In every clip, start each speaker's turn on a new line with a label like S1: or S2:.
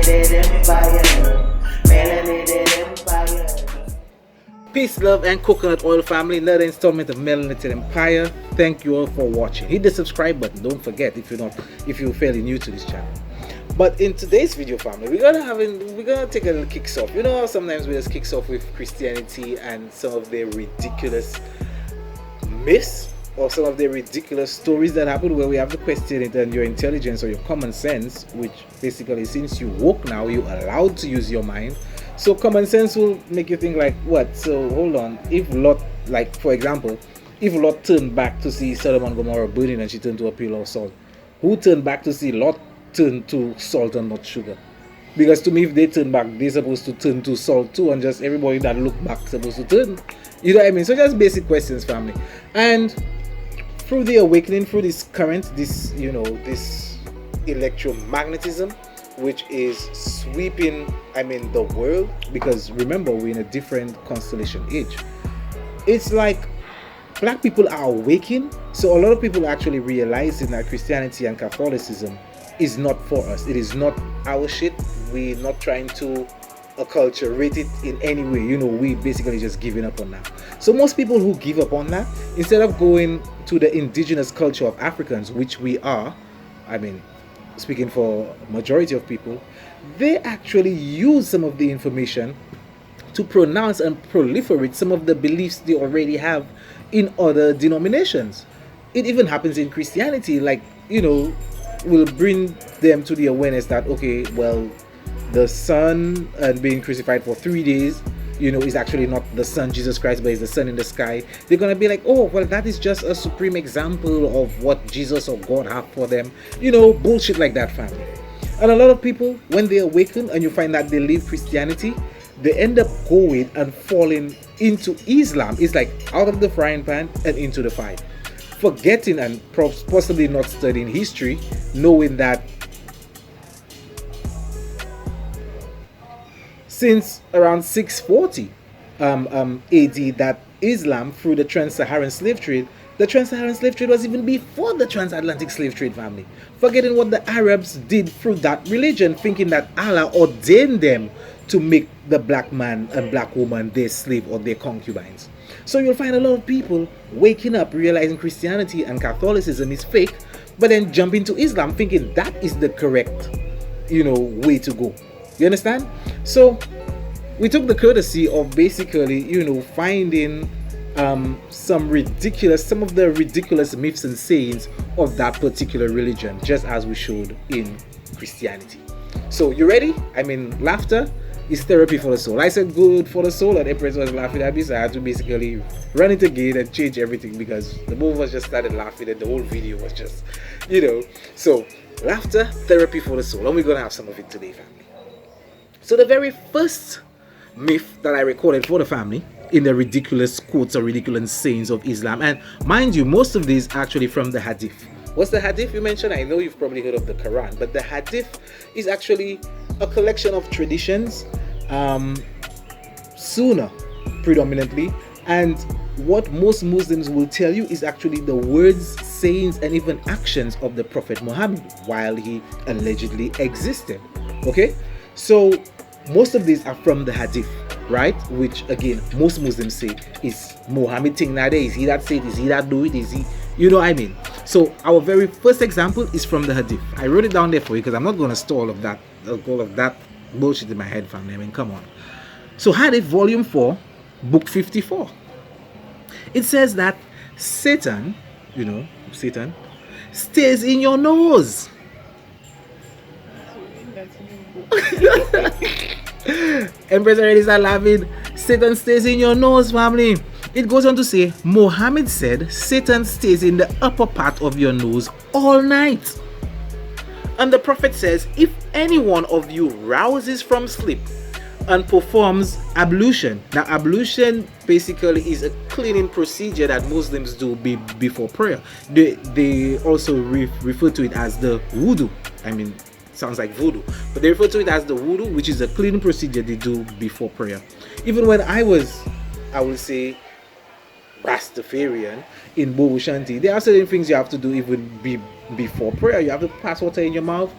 S1: Melanated Empire. Melanated Empire.
S2: Peace, love, and coconut oil family. Another installment of Melanated Empire. Thank you all for watching. Hit the subscribe button. Don't forget if you're fairly new to this channel. But in today's video, family, we're gonna take a little kicks off. You know how sometimes we just kicks off with Christianity and some of their ridiculous myths or some of the ridiculous stories that happen, where we have to question it and your intelligence or your common sense, which basically, since you woke now, you're allowed to use your mind. So common sense will make you think like, what? So hold on, if Lot, like for example, if Lot turned back to see Sodom and Gomorrah burning and she turned to a pillar of salt, who turned back to see Lot turn to salt and not sugar? Because to me, if they turn back, they're supposed to turn to salt too, and just everybody that look back supposed to turn. You know what I mean? So just basic questions, family. And through the awakening, through this current, this electromagnetism, which is sweeping, the world, because remember, we're in a different constellation age. It's like black people are awakening. So a lot of people are actually realizing that Christianity and Catholicism is not for us. It is not our shit. We're not trying to acculturate it in any way. We basically just giving up on that. So most people who give up on that, instead of going to the indigenous culture of Africans, which we are, speaking for majority of people, they actually use some of the information to pronounce and proliferate some of the beliefs they already have in other denominations. It even happens in Christianity, will bring them to the awareness that, okay, well, the Son and being crucified for 3 days, is actually not the Son Jesus Christ, but is the Son in the sky. They're gonna be like, oh, well, that is just a supreme example of what Jesus or God have for them. Bullshit like that, family. And a lot of people, when they awaken and you find that they leave Christianity, they end up going and falling into Islam. It's like out of the frying pan and into the fire, forgetting and possibly not studying history, knowing that since around 640 AD, that Islam, through the trans-Saharan slave trade, the trans-Saharan slave trade was even before the transatlantic slave trade, family. Forgetting what the Arabs did through that religion, thinking that Allah ordained them to make the black man and black woman their slave or their concubines. So you'll find a lot of people waking up, realizing Christianity and Catholicism is fake, but then jump into Islam thinking that is the correct, way to go. You understand? So we took the courtesy of basically, finding some of the ridiculous myths and sayings of that particular religion, just as we showed in Christianity. So you ready? Laughter is therapy for the soul. I said good for the soul, and Empress was laughing at me, so I had to basically run it again and change everything, because the both of us just started laughing and the whole video was just, So laughter, therapy for the soul, and we're gonna have some of it today, family. So the very first myth that I recorded for the family in the ridiculous quotes or ridiculous sayings of Islam, and mind you, most of these actually from the Hadith. What's the Hadith you mentioned? I know you've probably heard of the Quran, but the Hadith is actually a collection of traditions, Sunnah predominantly, and what most Muslims will tell you is actually the words, sayings, and even actions of the Prophet Mohammed while he allegedly existed. Okay, so most of these are from the Hadith, right? Which again, most Muslims say is Muhammad thing nowadays. Is he that said? Is he that do it? Is he? You know what I mean? So our very first example is from the Hadith. I wrote it down there for you because I'm not going to store all of that bullshit in my head, family. Come on. So Hadith, volume 4, book 54. It says that Satan, Satan stays in your nose. Empress already start laughing. Satan stays in your nose, family. It goes on to say, Muhammad said Satan stays in the upper part of your nose all night. And the Prophet says, if any one of you rouses from sleep and performs ablution. Now ablution basically is a cleaning procedure that Muslims do before prayer. They also refer to it as the wudu. Sounds like voodoo, but they refer to it as the wudu, which is a cleaning procedure they do before prayer. Even when I would say Rastafarian in Bobo Shanti, there are certain things you have to do even before prayer. You have to pass water in your mouth.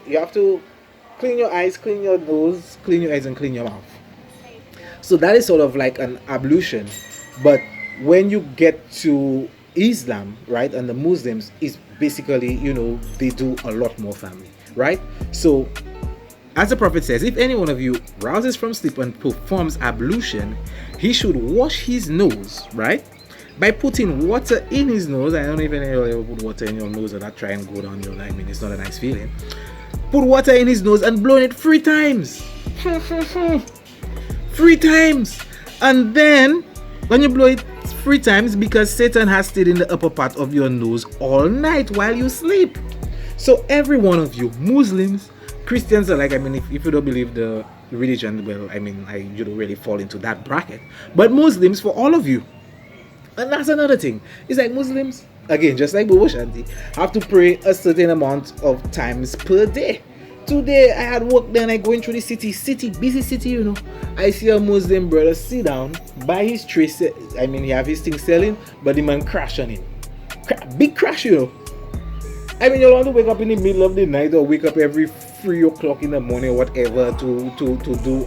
S2: You have to Clean your eyes, clean your nose, clean your eyes, and clean your mouth. So that is sort of like an ablution. But when you get to Islam, right, and the Muslims, is basically, they do a lot more, family, right? So, as the Prophet says, if any one of you rouses from sleep and performs ablution, he should wash his nose, right, by putting water in his nose. I don't even know if you ever put water in your nose and not try and go down your line. I mean, it's not a nice feeling. Put water in his nose and blow it 3 times. 3 times. And then, when you blow it 3 times, because Satan has stayed in the upper part of your nose all night while you sleep. So every one of you, Muslims, Christians are like, I mean, if you don't believe the religion, well, I mean, you don't really fall into that bracket. But Muslims, for all of you, and that's another thing. It's like Muslims, again, just like Bobo Shanti, have to pray a certain amount of times per day. Today, I had work then, I going through the busy city, I see a Muslim brother sit down, buy his tray, I mean, he have his thing selling, but the man crash on him. Big crash, I mean, you want to wake up in the middle of the night or wake up every 3 o'clock in the morning or whatever to do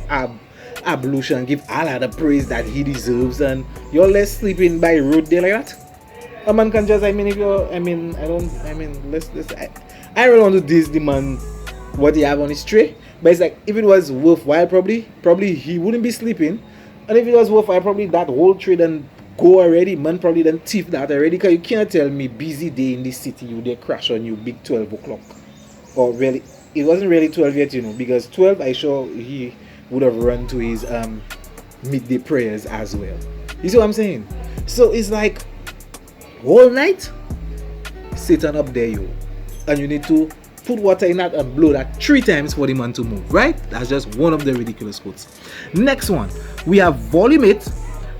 S2: ablution, give Allah the praise that he deserves, and you're less sleeping by road there like that. A man can just, I mean, if you're, I mean, I don't want to diss the man what he have on his tray, but it's like, if it was worthwhile, probably he wouldn't be sleeping, and if it was worthwhile, probably that whole tray done go already, man, probably done thief that already, because you can't tell me busy day in this city, you they crash on you big 12 o'clock, or really, it wasn't really 12 yet, because 12, I sure he would have run to his midday prayers as well. You see what I'm saying? So it's like, all night, Satan up there, and you need to put water in that and blow that 3 times for the man to move, right? That's just one of the ridiculous quotes. Next one, we have volume 8,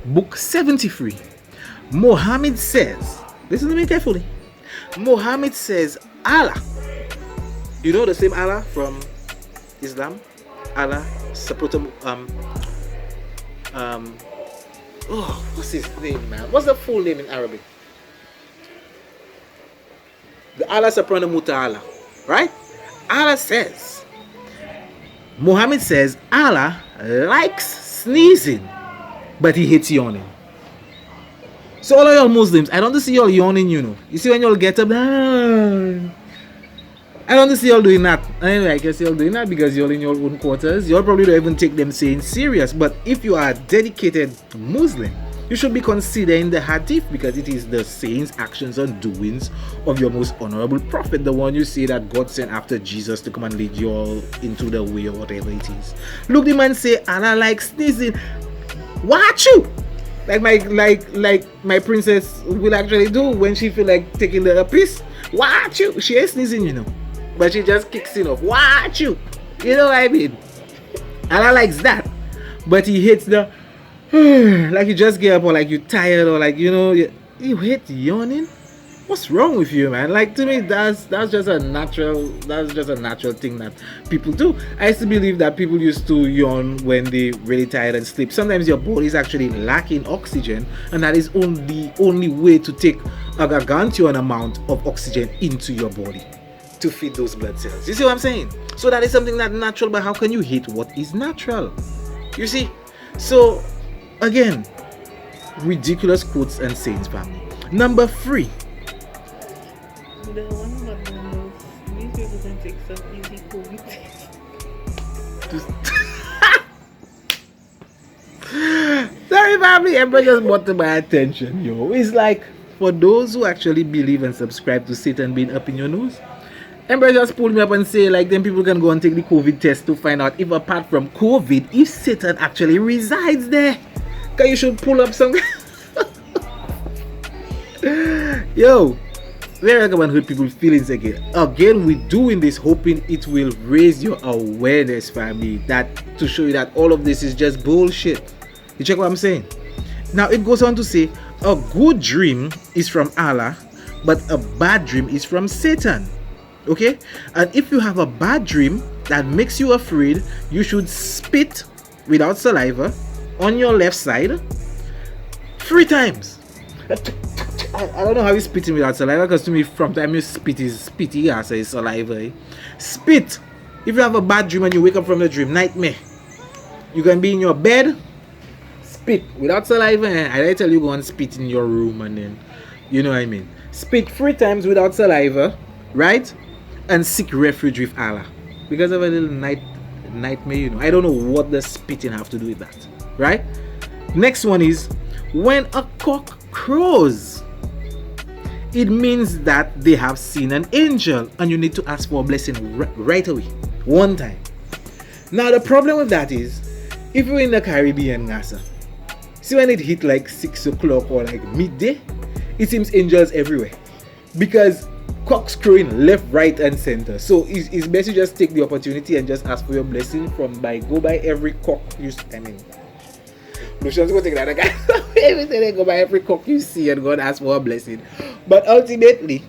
S2: book 73. Mohammed says, listen to me carefully. Mohammed says, Allah, the same Allah from Islam, Allah, what's his name, man? What's the full name in Arabic? The Allah Subhanahu Ta'ala, right? Allah says, Muhammad says, Allah likes sneezing, but he hates yawning. So all of y'all Muslims, I don't see y'all yawning, You see when y'all get up, I don't see y'all doing that. Anyway, I guess y'all doing that because y'all in your own quarters. Y'all probably don't even take them saying serious. But if you are a dedicated Muslim, you should be considering the Hadith, because it is the sayings, actions, and doings of your most honorable Prophet, the one you say that God sent after Jesus to come and lead you all into the way or whatever it is. Look, the man say Allah likes sneezing. Watch you! Like my princess will actually do when she feel like taking the piss. Watch you! She ain't sneezing, but she just kicks in off. Watch you! You know what I mean? Allah likes that, but he hates the like you just get up, or like you tired, or like you hate yawning. What's wrong with you, man? Like, to me, that's just a natural thing that people do. I used to believe that people used to yawn when they really tired and sleep. Sometimes your body is actually lacking oxygen, and that is only way to take a gargantuan amount of oxygen into your body to feed those blood cells. You see what I'm saying? So that is something that's natural, but how can you hate what is natural? You see? So again, ridiculous quotes and sayings, family. Number 3.
S3: The one about the newspapers can take some easy COVID test.
S2: Sorry, family, everybody just brought to my attention, It's like, for those who actually believe and subscribe to Satan being up in your nose, everybody just pull me up and say, like, then people can go and take the COVID test to find out if, apart from COVID, if Satan actually resides there. Because you should pull up some. We're not going to hurt people's feelings again. Again, we're doing this hoping it will raise your awareness, family, that to show you that all of this is just bullshit. You check what I'm saying? Now, it goes on to say, a good dream is from Allah, but a bad dream is from Satan. Okay? And if you have a bad dream that makes you afraid, you should spit without saliva on your left side 3 times. I don't know how you spitting without saliva, because to me, from time you spit is spitty as a saliva. Spit If you have a bad dream and you wake up from the dream, nightmare, you can be in your bed, spit without saliva. I tell you, go and spit in your room, and then, you know what I mean. Spit 3 times without saliva, right? And seek refuge with Allah because of a little nightmare. You know, I don't know what the spitting have to do with that, right? Next one is when a cock crows. It means that they have seen an angel, and you need to ask for a blessing right away, one time. Now the problem with that is, if you're in the Caribbean, Nasa, see when it hit like 6 o'clock or like midday, it seems angels everywhere because cocks crowing left, right, and center. So it's best you just take the opportunity and just ask for your blessing go by every cock you see. I mean, Lucian's going to take that guy. Everything go by every cock you see and go and ask for a blessing. But ultimately,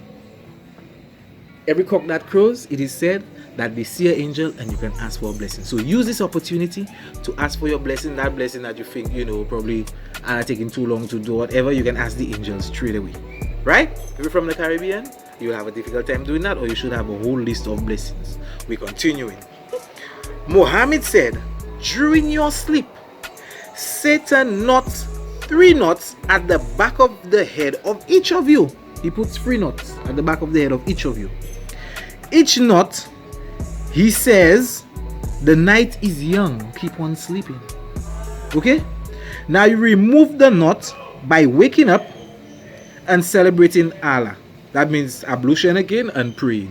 S2: every cock that crows, it is said that they see an angel and you can ask for a blessing. So use this opportunity to ask for your blessing, that blessing that you think, you know, probably are taking too long to do, whatever, you can ask the angels straight away. Right? If you're from the Caribbean, you'll have a difficult time doing that, or you should have a whole list of blessings. We're continuing. Mohammed said, during your sleep, Satan knots 3 knots at the back of the head of each of you. He puts 3 knots at the back of the head of each of you. Each knot, he says, the night is young, keep on sleeping. Okay? Now you remove the knot by waking up and celebrating Allah. That means ablution again and praying.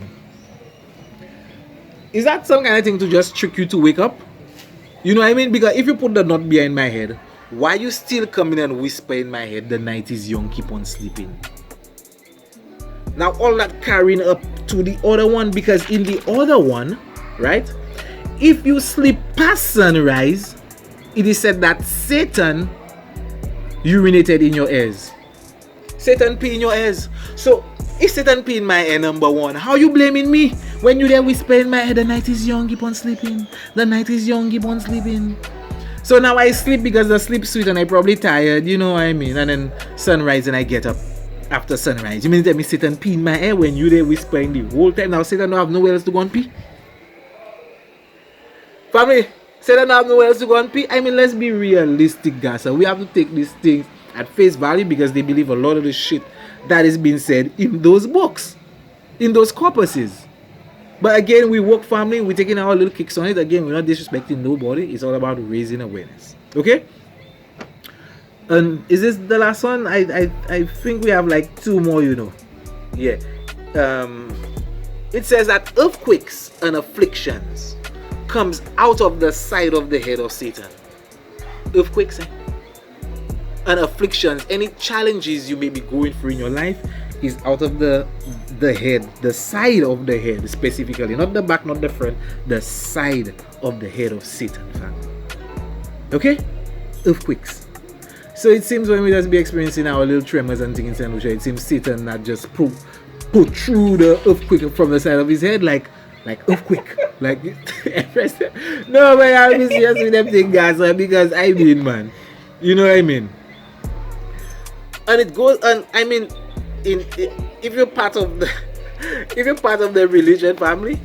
S2: Is that some kind of thing to just trick you to wake up? You know what I mean? Because if you put the knot behind my head, why you still coming and whisper in my head, the night is young, keep on sleeping? Now all that carrying up to the other one, because in the other one, right, if you sleep past sunrise, it is said that Satan urinated in your ears. Satan pee in your ears. So if Satan pee in my ear, number one, how you blaming me when you there whisper in my head, the night is young, keep on sleeping, the night is young, keep on sleeping? So now I sleep because the sleep sweet and I probably tired, you know what I mean? And then sunrise and I get up after sunrise. You mean that me Satan pee in my ear when you there whispering the whole time? Now Satan don't have nowhere else to go and pee? Family, Satan don't have nowhere else to go and pee? I mean, let's be realistic, guys. So we have to take these things at face value because they believe a lot of the shit that is being said in those books, in those corpuses. But again, we work family, we're taking our little kicks on it. Again, we're not disrespecting nobody. It's all about raising awareness. Okay? And is this the last one? I think we have like 2 more, you know. Yeah. It says that earthquakes and afflictions comes out of the side of the head of Satan. Earthquakes, and afflictions, any challenges you may be going through in your life, is out of the head, the side of the head specifically, not the back, not the front, the side of the head of Satan, family. Okay? Earthquakes. So it seems when we just be experiencing our little tremors and things in St. Lucia, it seems Satan not just put through the earthquake from the side of his head like earthquake. Like no, but I'll be serious with them things, guys, because I mean, man, you know what I mean? And it goes, and I mean, if you're part of the religion family,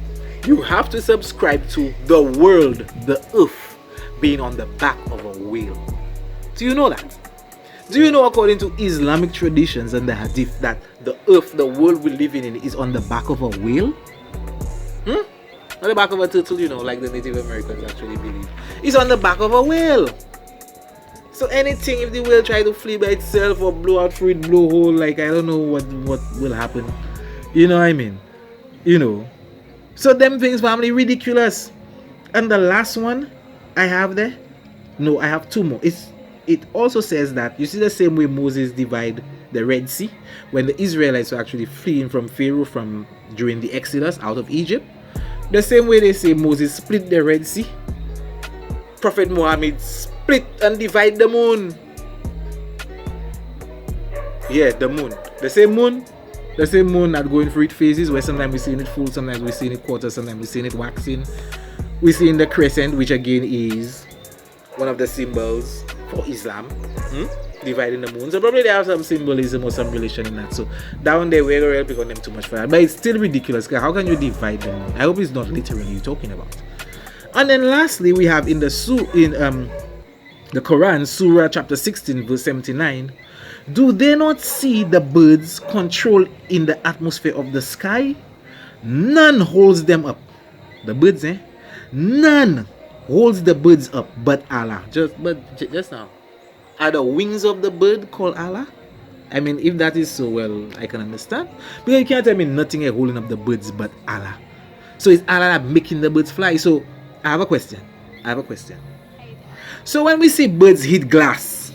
S2: you have to subscribe to the world, the earth being on the back of a whale. Do you know that? Do you know, according to Islamic traditions and the Hadith, that the earth, the world we live in, is on the back of a whale? On the back of a turtle, you know, like the Native Americans actually believe. It's on the back of a whale. So anything, if the whale try to flee by itself or blow out through it, blow hole, like I don't know what will happen. You know what I mean? You know. So them things, family, ridiculous. And the last one I have there, no, I have 2 more. It also says that, you see the same way Moses divided the Red Sea, when the Israelites were actually fleeing from Pharaoh during the Exodus out of Egypt. The same way they say Moses split the Red Sea, Prophet Mohammed split and divide the moon. Yeah, the moon. The same moon that going through its phases, where sometimes we're seeing it full, sometimes we're seeing it quarter, sometimes we're seeing it waxing. We're seeing the crescent, which again is one of the symbols for Islam. dividing the moon. So probably they have some symbolism or some relation in that. So down there, we're going to pick on them too much for that. But it's still ridiculous. How can you divide the moon? I hope it's not literally you're talking about. And then lastly, we have in the Quran, Surah chapter 16, verse 79. Do they not see the birds control in the atmosphere of the sky? None holds them up. The birds, None holds the birds up but Allah. Just now. Are the wings of the bird called Allah? I mean, if that is so, well, I can understand. Because you can't tell me nothing is holding up the birds but Allah. So it's Allah making the birds fly. So I have a question. So when we see birds hit glass,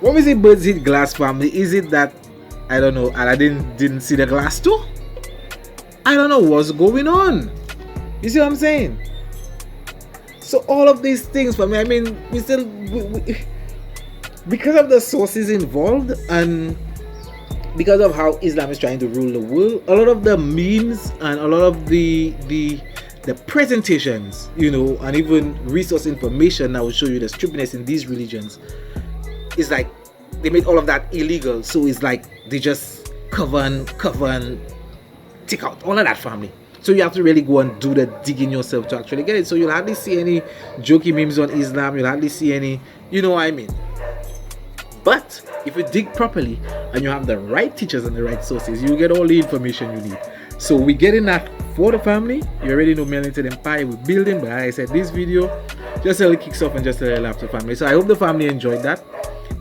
S2: when we see birds hit glass, family, is it that, I don't know, Allah didn't see the glass too? I don't know what's going on. You see what I'm saying? So all of these things, for me, I mean, we because of the sources involved and because of how Islam is trying to rule the world, a lot of the memes and a lot of the presentations, you know, and even resource information that will show you the stupidness in these religions, is like they made all of that illegal. So it's like they just cover and take out all of that, family. So you have to really go and do the digging yourself to actually get it. So you'll hardly see any jokey memes on Islam. You'll hardly see any, you know what I mean. But if you dig properly and you have the right teachers and the right sources, you get all the information you need. So we're getting that for the family. You already know Melanated Empire, we're building. But like I said, this video just a little kicks off and just a little laugh to family. So I hope the family enjoyed that.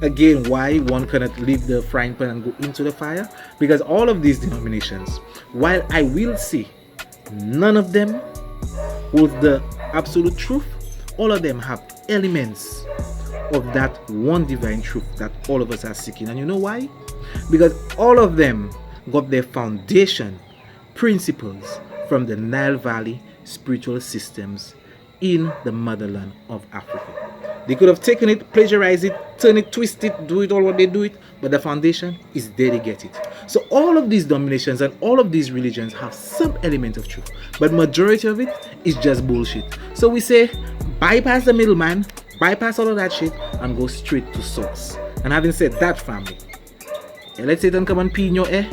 S2: Again, why one cannot leave the frying pan and go into the fire? Because all of these denominations, while I will say none of them hold the absolute truth, all of them have elements of that one divine truth that all of us are seeking. And you know why? Because all of them got their foundation principles from the Nile Valley spiritual systems in the motherland of Africa. They could have taken it, plagiarized it, turn it, twist it, do it all what they do it, but the foundation is there to get it. So all of these dominations and all of these religions have some element of truth, but majority of it is just bullshit. So we say bypass the middleman, bypass all of that shit, and go straight to source. And having said that, family, let Satan come and pee in your ear,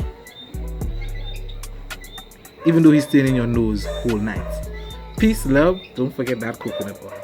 S2: even though he's staying in your nose whole night. Peace, love. Don't forget that coconut oil.